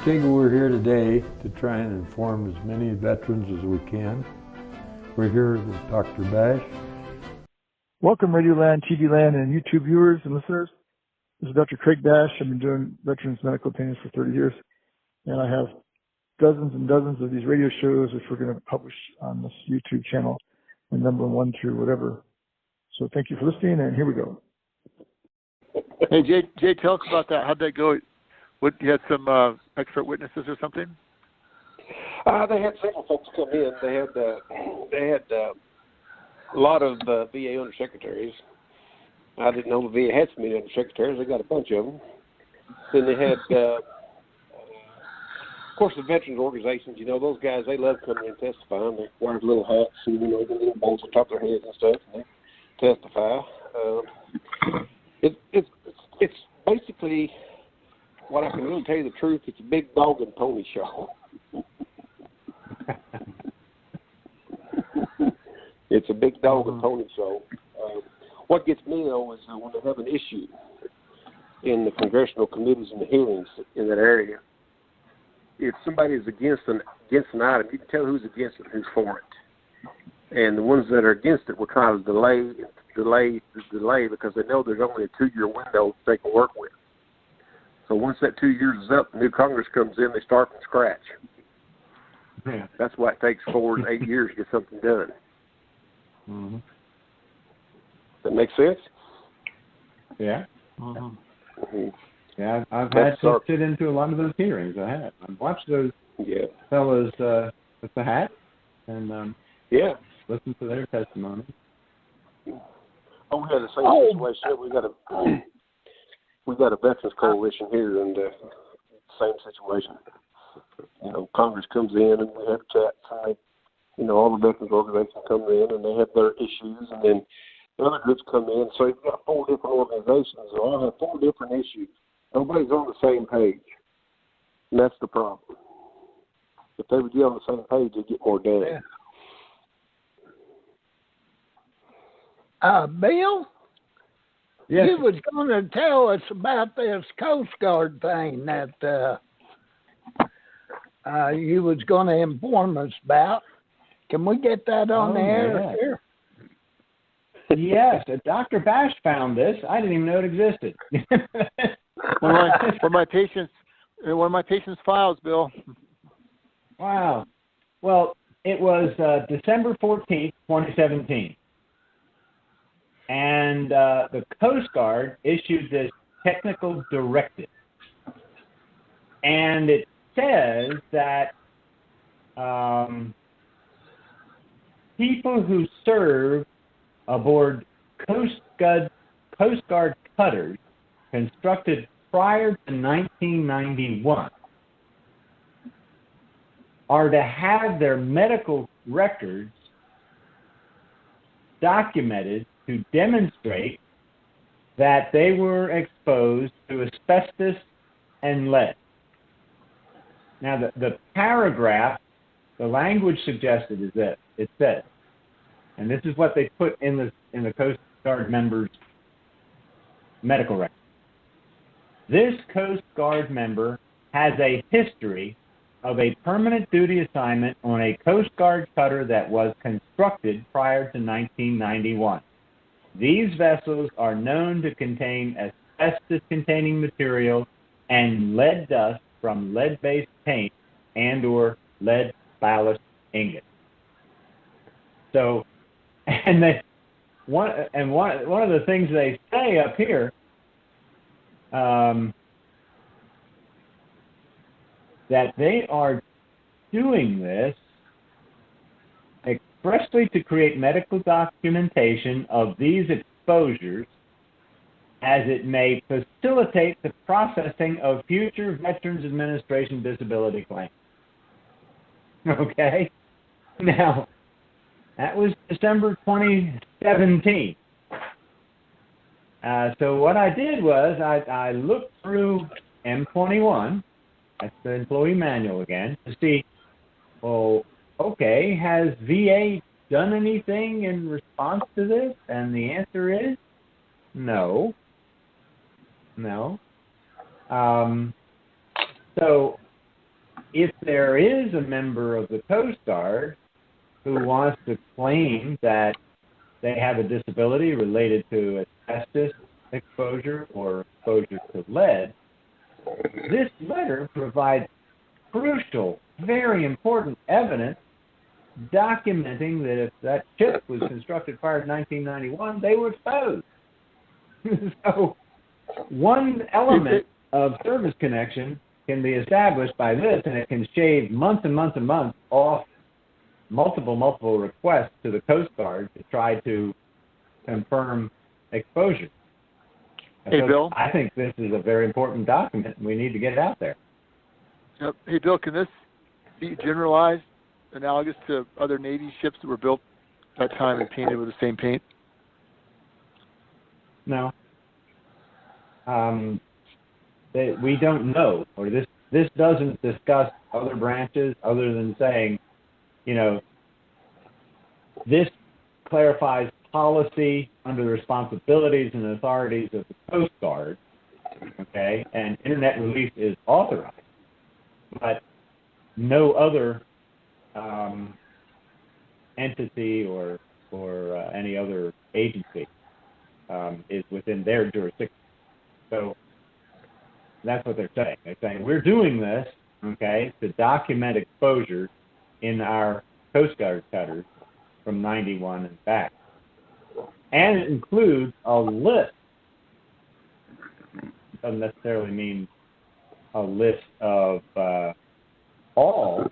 think we're here today to try and inform as many veterans as we can. We're here with Dr. Bash. Welcome, Radio Land, TV Land, and YouTube viewers and listeners. This is Dr. Craig Bash. I've been doing veterans medical opinions for 30 years, and I have dozens and dozens of these radio shows which we're going to publish on this YouTube channel, and number 1 through whatever. So thank you for listening, and here we go. Hey, Jay, tell us about that. How'd that go? What, you had some expert witnesses or something? They had several folks come in. They had a lot of VA undersecretaries. I didn't know the VA had so many undersecretaries. They got a bunch of them. Then they had, of course, the veterans organizations. You know, those guys, they love coming in and testifying. They wear little hats and, you know, the little bowls on top of their heads and stuff, and they testify. It's basically, what I can really tell you the truth, it's a big dog and pony show. It's a big dog and pony show. What gets me, though, is when they have an issue in the congressional committees and the hearings in that area, if somebody is against an item, you can tell who's against it and who's for it. And the ones that are against it will try to delay because they know there's only a 2-year window they can work with. So once that 2 years is up, the new Congress comes in, they start from scratch. Yeah. That's why it takes 4 to 8 years to get something done. Mm-hmm. Does that make sense? Yeah. Mm-hmm. Yeah, I've had to sit into a lot of those hearings. I've watched those fellows with the hat and listen to their testimony. Oh, we had the same situation. We got a veterans coalition here, and same situation. You know, Congress comes in and we have chat. You know, all the veterans organizations come in and they have their issues, and then the other groups come in. So you've got 4 different organizations that all have 4 different issues. Nobody's on the same page, and that's the problem. If they would get on the same page, they'd get more done. Bill? Yes. You was going to tell us about this Coast Guard thing that you was going to inform us about. Can we get that on the air here? Yes, Dr. Bash found this. I didn't even know it existed. one of my patients' files, Bill. Wow. Well, it was December 14th, 2017. And the Coast Guard issued this technical directive. And it says that people who serve aboard Coast Guard cutters constructed prior to 1991 are to have their medical records documented to demonstrate that they were exposed to asbestos and lead. Now, the paragraph, the language suggested is that it says, and this is what they put in the Coast Guard members' medical record. This Coast Guard member has a history of a permanent duty assignment on a Coast Guard cutter that was constructed prior to 1991. These vessels are known to contain asbestos-containing material and lead dust from lead-based paint and/or lead ballast ingot. So, one of the things they say up here that they are doing this expressly to create medical documentation of these exposures as it may facilitate the processing of future Veterans Administration disability claims. Okay? Now, that was December 2017. So what I did was I looked through M21, that's the employee manual again, to see, well, okay, has VA done anything in response to this? And the answer is no. No. So if there is a member of the Coast Guard who wants to claim that they have a disability related to asbestos exposure or exposure to lead, this letter provides crucial, very important evidence documenting that if that ship was constructed prior to 1991, they were exposed. So one element of service connection can be established by this, and it can shave months and months and months off multiple requests to the Coast Guard to try to confirm exposure. Hey, so Bill. I think this is a very important document, and we need to get it out there. Yep. Hey, Bill, can this be generalized, analogous to other Navy ships that were built at that time and painted with the same paint? No. We don't know, or this doesn't discuss other branches other than saying, this clarifies policy under the responsibilities and authorities of the Coast Guard, okay, and internet release is authorized, but no other entity or any other agency is within their jurisdiction. So that's what they're saying. They're saying we're doing this, okay, to document exposure in our Coast Guard cutters from 91 and back. And it includes a list. It doesn't necessarily mean a list of all,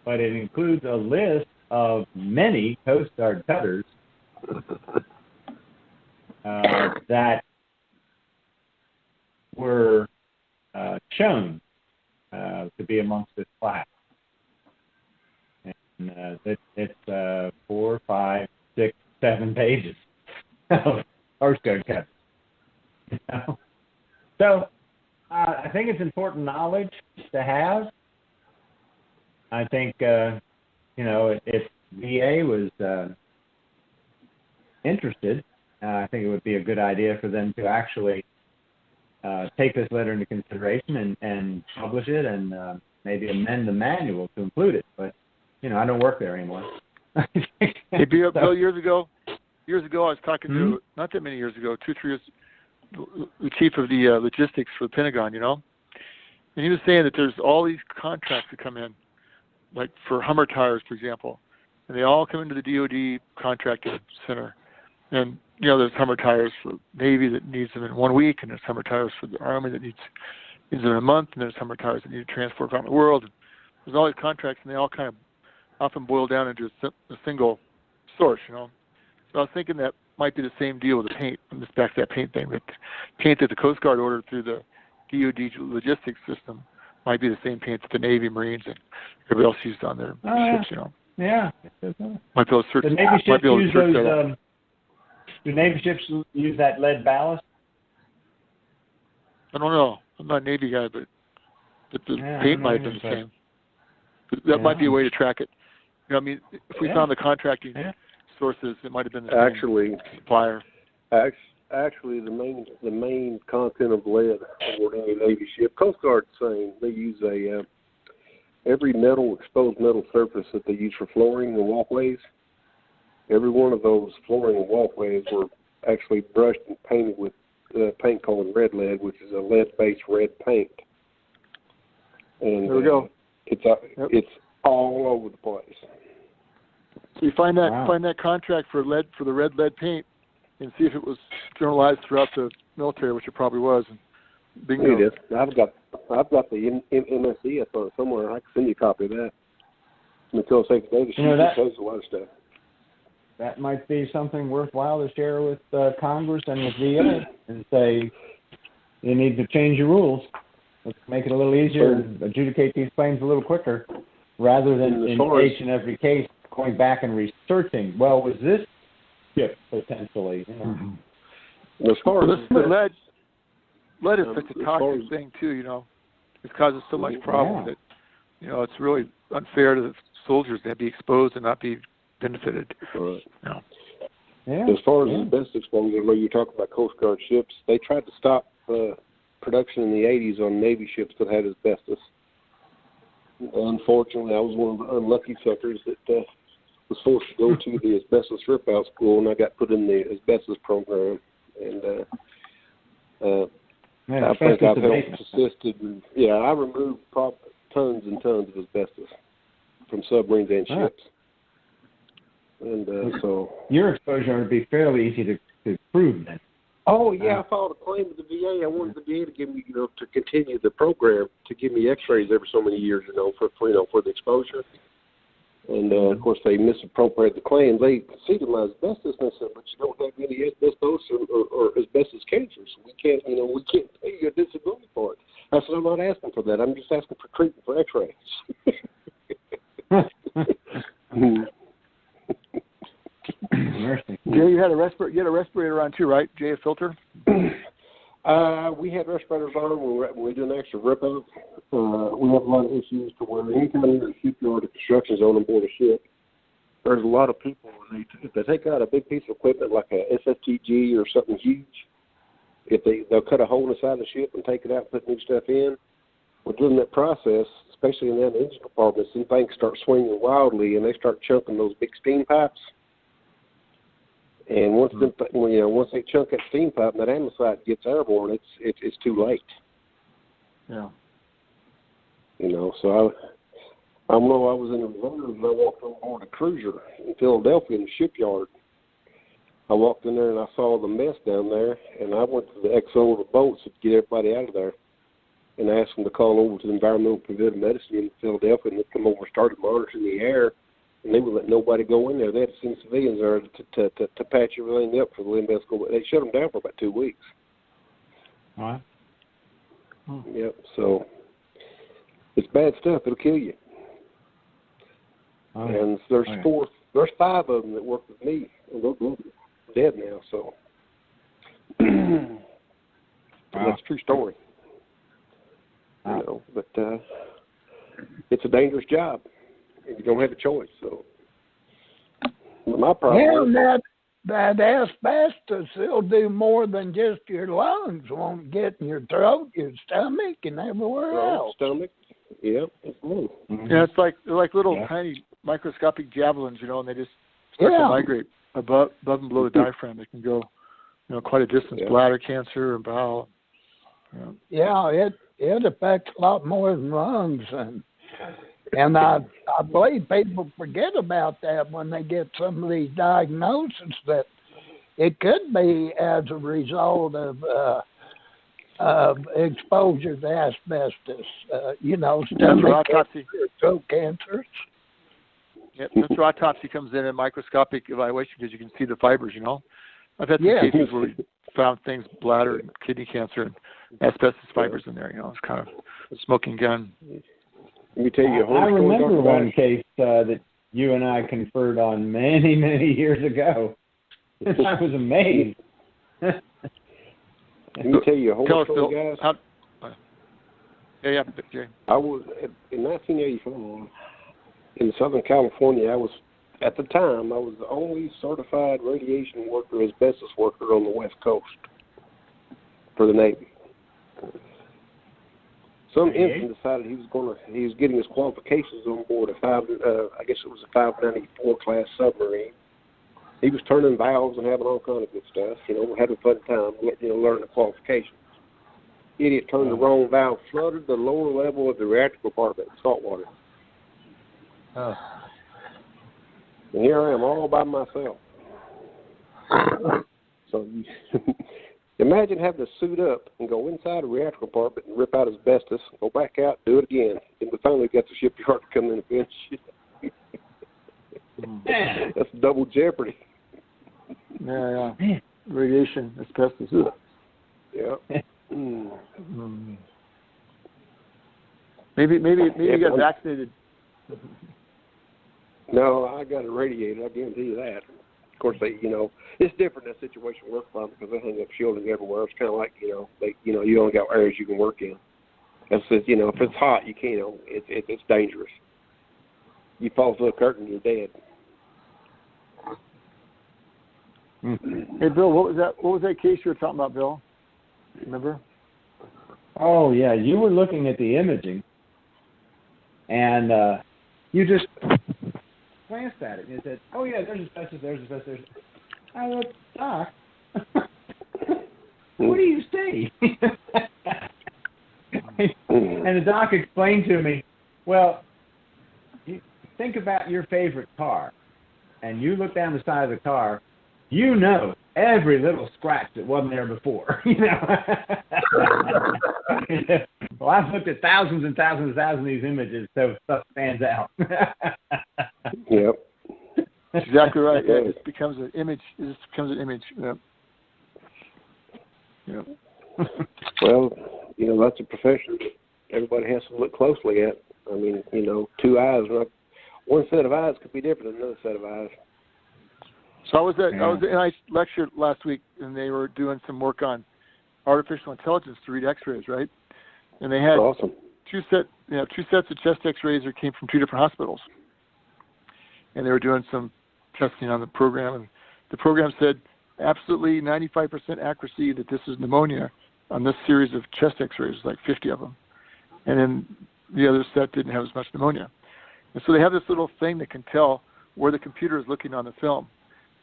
but it includes a list of many Coast Guard cutters that were shown to be amongst this class. And it's 4, 5, 6, 7 pages of Coast Guard cutters. So I think it's important knowledge to have. I think, if VA was interested, I think it would be a good idea for them to actually take this letter into consideration and publish it and maybe amend the manual to include it. But, I don't work there anymore. Hey, Bill, years ago, I was talking to, not that many years ago, 2-3 years, the chief of the logistics for the Pentagon, and he was saying that there's all these contracts that come in, like for Hummer tires, for example, and they all come into the DoD contracting center. And, there's Hummer tires for Navy that needs them in 1 week, and there's Hummer tires for the Army that needs them in a month, and there's Hummer tires that need to transport around the world. And there's all these contracts, and they all kind of often boil down into a single source, So I was thinking that might be the same deal with the paint. I'm just back to that paint thing. The paint that the Coast Guard ordered through the DoD logistics system might be the same paint that the Navy, Marines, and everybody else used on their ships, Yeah. Might be able to search. The Navy ships use those. Do Navy ships use that lead ballast? I don't know. I'm not a Navy guy, but the paint might have been the same. That might be a way to track it. If we found the contracting sources, it might have been the same supplier. Actually, the main content of lead aboard any Navy ship, Coast Guard's saying they use every exposed metal surface that they use for flooring and walkways. Every one of those flooring and walkways were actually brushed and painted with a paint called red lead, which is a lead-based red paint. And there we go. It's all over the place. So you find that contract for the red lead paint, and see if it was generalized throughout the military, which it probably was. And bingo. It is. I've got the MSE. I thought it somewhere. I can send you a copy of that. Until Secretary Davis, she shows a lot of stuff. That might be something worthwhile to share with Congress and with VA and say, you need to change your rules. Let's make it a little easier and adjudicate these claims a little quicker, rather than in each and every case going back and researching, well, was this ship potentially? As far as lead is such a toxic thing too, It causes so much problem that, it's really unfair to the soldiers to be exposed and not be benefited. Right. Yeah. As far as asbestos exposure, where you talk about Coast Guard ships, they tried to stop production in the 80s on Navy ships that had asbestos. Unfortunately, I was one of the unlucky suckers that was forced to go to the asbestos rip-out school, and I got put in the asbestos program. And I think I've helped assisted. And, yeah, I removed tons and tons of asbestos from submarines and ships. And so your exposure would be fairly easy to prove then. Oh yeah, I filed a claim with the VA. I wanted the VA to give me, to continue the program, to give me X-rays every so many years, for the exposure. And of course, they misappropriated the claim. They conceded my asbestos, and I said, "But you don't have any asbestos or asbestos cancer, so we can't pay you a disability for it." I said, "I'm not asking for that. I'm just asking for treatment for X-rays." Mercy. Jay, you had a respirator on too, right? Jay, a filter? We had respirators on when we do an extra rip out. We have a lot of issues to where anytime you're in a shipyard or construction zone on board a ship, there's a lot of people, and if they take out a big piece of equipment like a SFTG or something huge, they'll cut a hole in the side of the ship and take it out and put new stuff in. Well, during that process, especially in that engine compartment, some things start swinging wildly, and they start chunking those big steam pipes. And once they chunk that steam pipe and that andesite gets airborne, it's too late. Yeah. So I know I was in the reserve and I walked on board a cruiser in Philadelphia in the shipyard. I walked in there and I saw the mess down there, and I went to the XO of the boats to get everybody out of there. And I asked them to call over to the Environmental Preventive Medicine in Philadelphia, and they come over and started monitoring the air. And they would let nobody go in there. They had to send civilians there to patch everything up for the limbs go. They shut them down for about 2 weeks. All right. Yep. So it's bad stuff. It'll kill you. And there's 5 of them that work with me. And they're dead now. So that's a true story. But it's a dangerous job. You don't have a choice. So my problem. Yeah, that asbestos will do more than just your lungs. Won't get in your throat, your stomach, and everywhere else. Stomach. Yeah. Yeah, it's like little tiny microscopic javelins, and they just start to migrate above and below the diaphragm. They can go, quite a distance. Bladder cancer and bowel. Yeah, it affects a lot more than lungs, and I believe people forget about that when they get some of these diagnoses, that it could be as a result of exposure to asbestos, That's where autopsy. Throat cancers. Yep, that's where autopsy comes in microscopic evaluation, because you can see the fibers, I've had some cases where we found things, bladder and kidney cancer, and asbestos fibers in there, It's kind of a smoking gun. Let me tell you a whole I story. remember one case that you and I conferred on many, many years ago. I was amazed. Let me tell you a whole story, guys. Yeah, Jay. I was in 1984 in Southern California. At the time, I was the only certified radiation worker, asbestos worker on the West Coast for the Navy. Some infant decided he was getting his qualifications on board a 594 class submarine. He was turning valves and having all kind of good stuff, having a fun time, learning the qualifications. Idiot turned the wrong valve, flooded the lower level of the reactor compartment with salt water. And here I am all by myself. So imagine having to suit up and go inside a reactor compartment and rip out asbestos, go back out, do it again. And we finally got the shipyard to come in and finish it. That's double jeopardy. Yeah. Radiation, asbestos. Yeah. Maybe you got vaccinated. No, I got irradiated. I guarantee you that. Of course, it's different in that situation we work from, because they hang up shielding everywhere. It's kind of like, you only got areas you can work in. It's just, if it's hot, you can't. It's dangerous. You fall through a curtain, you're dead. Hey, Bill, what was that case you were talking about, Bill? Remember? Oh, yeah. You were looking at the imaging. And you just glanced at it and you said, "Oh yeah, there's asbestos, there's asbestos." I went, "Doc, what do you see?" And the doc explained to me, "Well, you think about your favorite car, and you look down the side of the car, you know every little scratch that wasn't there before." You know. Well, I've looked at thousands and thousands and thousands of these images, so stuff stands out. Yep. That's exactly right. Yeah, it becomes an image. It just becomes an image. Yep. Yep. Well, you know, that's a profession that everybody has to look closely at. I mean, you know, two eyes, one set of eyes could be different than another set of eyes. So I was at NIH lecture last week, and they were doing some work on artificial intelligence to read X-rays, right? And they had awesome. two sets of chest X-rays that came from two different hospitals, and they were doing some testing on the program, and the program said absolutely 95% accuracy that this is pneumonia on this series of chest X-rays, like 50 of them, and then the other set didn't have as much pneumonia. And so they have this little thing that can tell where the computer is looking on the film.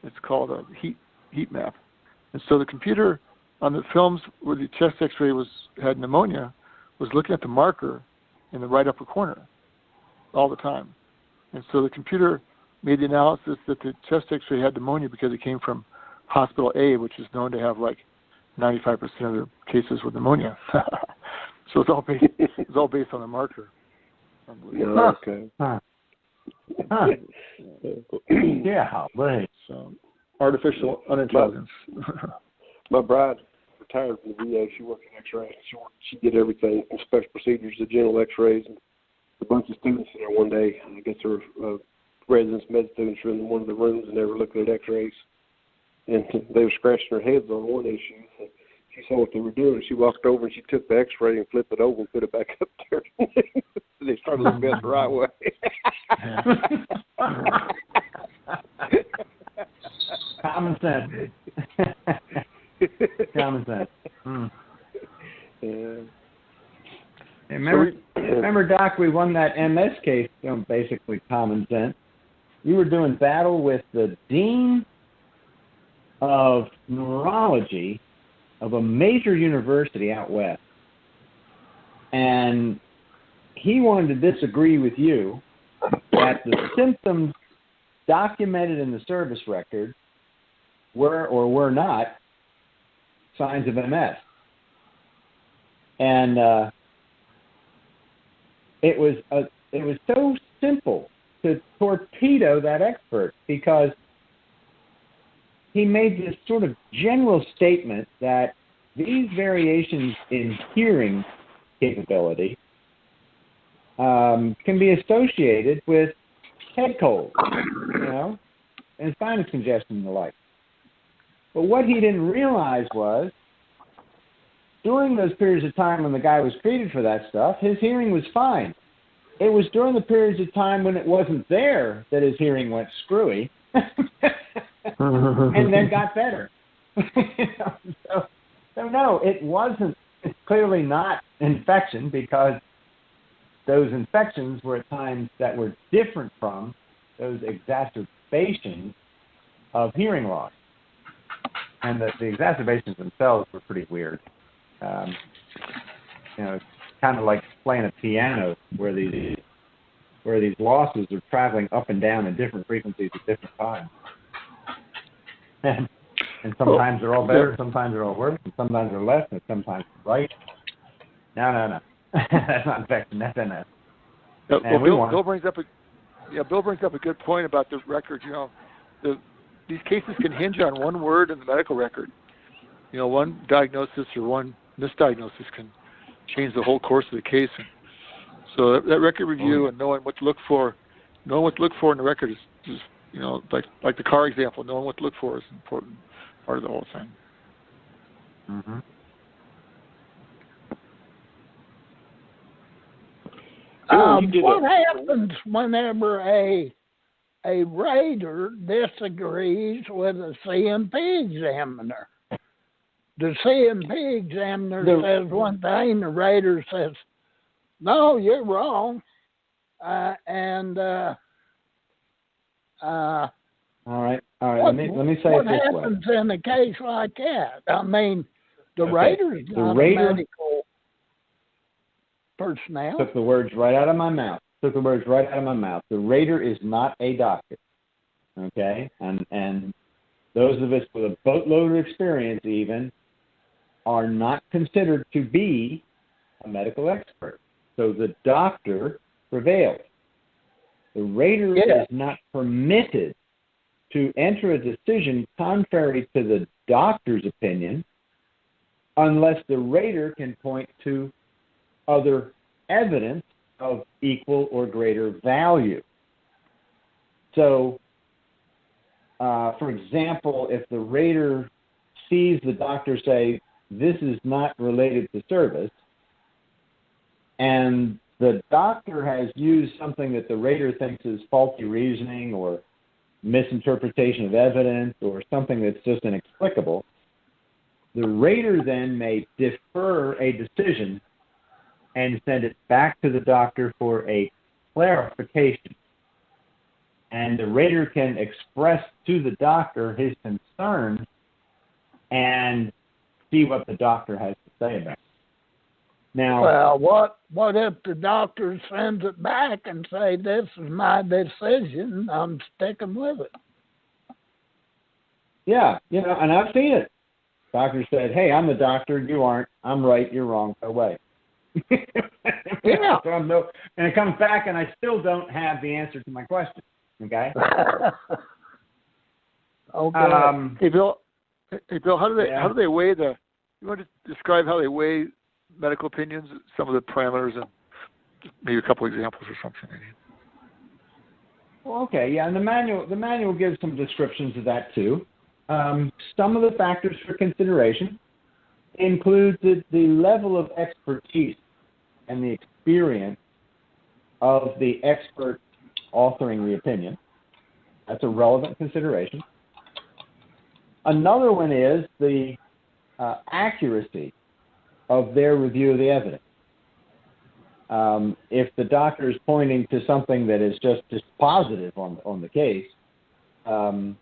It's called a heat map. And so the computer on the films where the chest X-ray had pneumonia was looking at the marker in the right upper corner all the time. And so the computer made the analysis that the chest X-ray had pneumonia because it came from Hospital A, which is known to have like 95% of their cases with pneumonia. So it's all based on the marker. Yeah, okay. Huh. Yeah, right. So artificial unintelligence. My bride retired from the VA. She worked in X-ray. She did everything from special procedures to general X-rays. And a bunch of students in there one day, I guess there were residents, med students were in one of the rooms, and they were looking at X-rays. And they were scratching their heads on one issue. And she saw what they were doing. She walked over and she took the X-ray and flipped it over and put it back up there. They started looking at it the right way. Common sense. Common sense. Mm. Yeah. Remember, Doc, we won that MS case, basically common sense. We were doing battle with the dean of neurology of a major university out west. And he wanted to disagree with you that the symptoms documented in the service record were or were not signs of MS. And it was so simple to torpedo that expert because he made this sort of general statement that these variations in hearing capability can be associated with head cold, and sinus congestion and the like. But what he didn't realize was, during those periods of time when the guy was treated for that stuff, his hearing was fine. It was during the periods of time when it wasn't there that his hearing went screwy and then got better. So no, it wasn't. It's clearly not infection because those infections were at times that were different from those exacerbations of hearing loss. And the exacerbations themselves were pretty weird. It's kind of like playing a piano where these losses are traveling up and down in different frequencies at different times. And sometimes they're all better, sometimes they're all worse, and sometimes they're less, and sometimes they're right. No. That's not infection, that's MS. Bill brings up a good point about the record. These cases can hinge on one word in the medical record. One diagnosis or one misdiagnosis can change the whole course of the case. And so that record review and knowing what to look for in the record is like the car example. Knowing what to look for is an important part of the whole thing. Mm-hmm. What happens whenever a rater disagrees with a CMP examiner? The CMP examiner says one thing, the rater says, "No, you're wrong." and All right. what, Let me say what it this way. happens in a case like that? I mean, the Okay. rater's The not rater- a medical personnel. Took the words right out of my mouth. The rater is not a doctor. Okay? And those of us with a boatload of experience even are not considered to be a medical expert. So the doctor prevails. The rater is not permitted to enter a decision contrary to the doctor's opinion unless the rater can point to other evidence of equal or greater value. So, for example, if the rater sees the doctor say, this is not related to service, and the doctor has used something that the rater thinks is faulty reasoning or misinterpretation of evidence or something that's just inexplicable, the rater then may defer a decision and send it back to the doctor for a clarification. And the rater can express to the doctor his concern and see what the doctor has to say about it. Now, Well, what if the doctor sends it back and say, this is my decision, I'm sticking with it? yeah, and I've seen it. Doctor said, hey, I'm the doctor, you aren't. I'm right, you're wrong, go away. Yeah. So and it comes back and I still don't have the answer to my question. Okay? Okay. Hey, Bill, how do they weigh you want to describe how they weigh medical opinions, some of the parameters, and maybe a couple examples or something? Well, okay, yeah, and the manual gives some descriptions of that too. Some of the factors for consideration include the level of expertise and the experience of the expert authoring the opinion. That's a relevant consideration. Another one is the accuracy of their review of the evidence. If the doctor is pointing to something that is just positive on the case, well,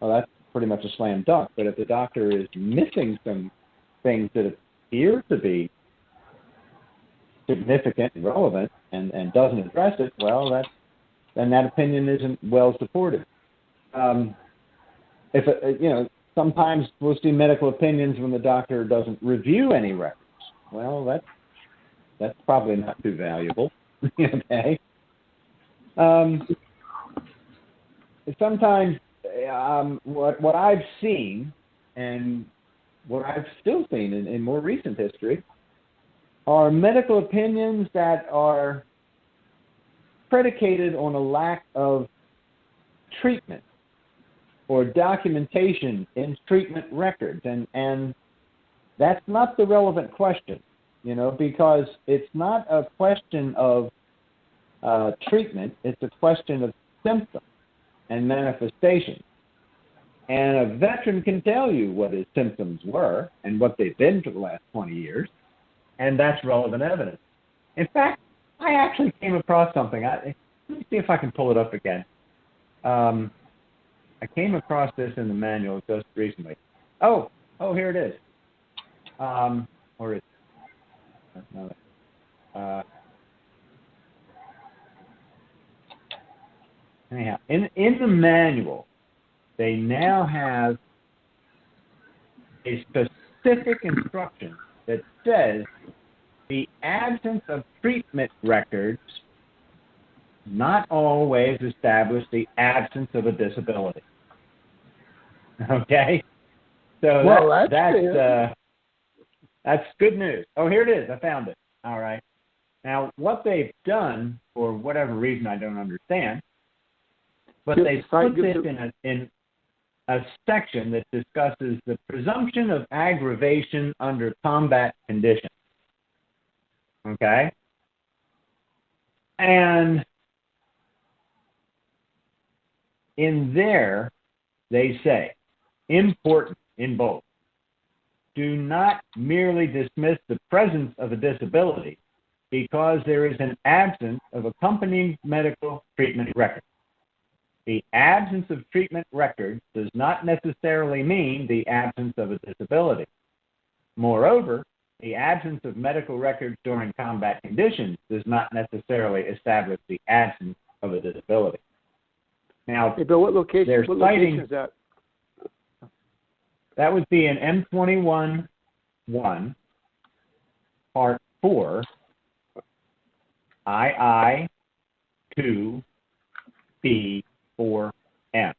that's pretty much a slam dunk. But if the doctor is missing some things that appear to be significant and relevant and doesn't address it, well, then that opinion isn't well supported. Sometimes we'll see medical opinions when the doctor doesn't review any records. Well, that's probably not too valuable. Okay. Sometimes what I've seen and what I've still seen in more recent history are medical opinions that are predicated on a lack of treatment or documentation in treatment records. And that's not the relevant question, because it's not a question of treatment, it's a question of symptoms and manifestation. And a veteran can tell you what his symptoms were and what they've been for the last 20 years, and that's relevant evidence. In fact, I actually came across something. Let me see if I can pull it up again. I came across this in the manual just recently. Oh, here it is. Or it's anyhow, in the manual, they now have a specific instruction that says the absence of treatment records not always establish the absence of a disability. Okay? So that's good news. Oh, here it is. I found it. All right. Now, what they've done, for whatever reason I don't understand, but they put this in a section that discusses the presumption of aggravation under combat conditions. Okay? And in there, they say, important in bold, do not merely dismiss the presence of a disability because there is an absence of accompanying medical treatment record. The absence of treatment record does not necessarily mean the absence of a disability. Moreover, the absence of medical records during combat conditions does not necessarily establish the absence of a disability. Now, Hey, Bill, what location is that? That would be in M21-1, Part 4, II-2B4M.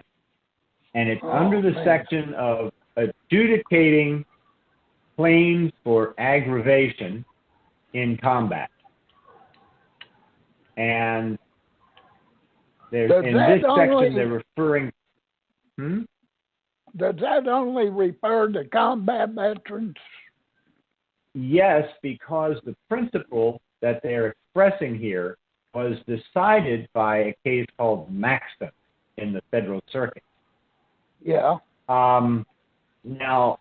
And it's under the section of adjudicating claims for aggravation in combat. And in this section, they're referring... Does that only refer to combat veterans? Yes, because the principle that they're expressing here was decided by a case called Maxton in the Federal Circuit. Yeah. Now,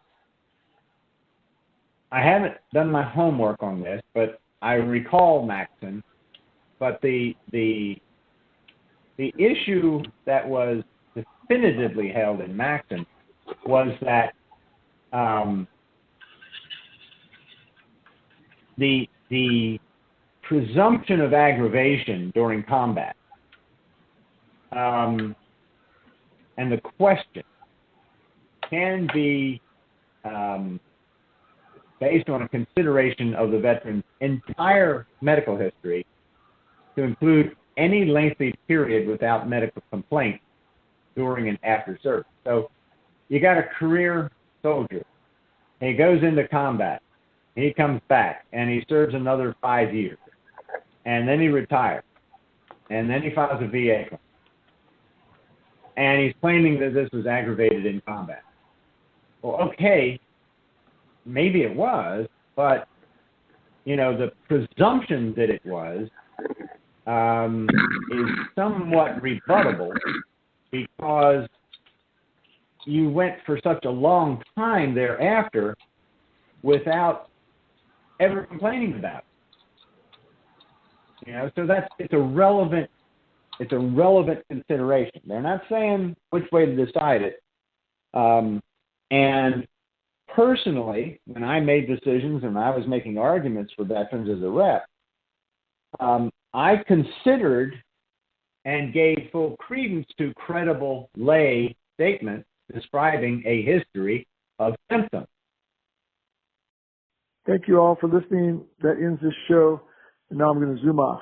I haven't done my homework on this, but I recall Maxton. But the issue that was definitively held in Maxton was that the presumption of aggravation during combat and the question can be based on a consideration of the veteran's entire medical history to include any lengthy period without medical complaint during and after service. So you got a career soldier, and he goes into combat, and he comes back, and he serves another 5 years, and then he retires, and then he files a VA claim, and he's claiming that this was aggravated in combat. Well, okay, maybe it was, but, you know, the presumption that it was is somewhat rebuttable because you went for such a long time thereafter without ever complaining about it. You know, so it's a relevant consideration. They're not saying which way to decide it. And personally, when I made decisions and I was making arguments for veterans as a rep, I considered and gave full credence to credible lay statements describing a history of symptoms. Thank you all for listening. That ends this show. And now I'm going to zoom off.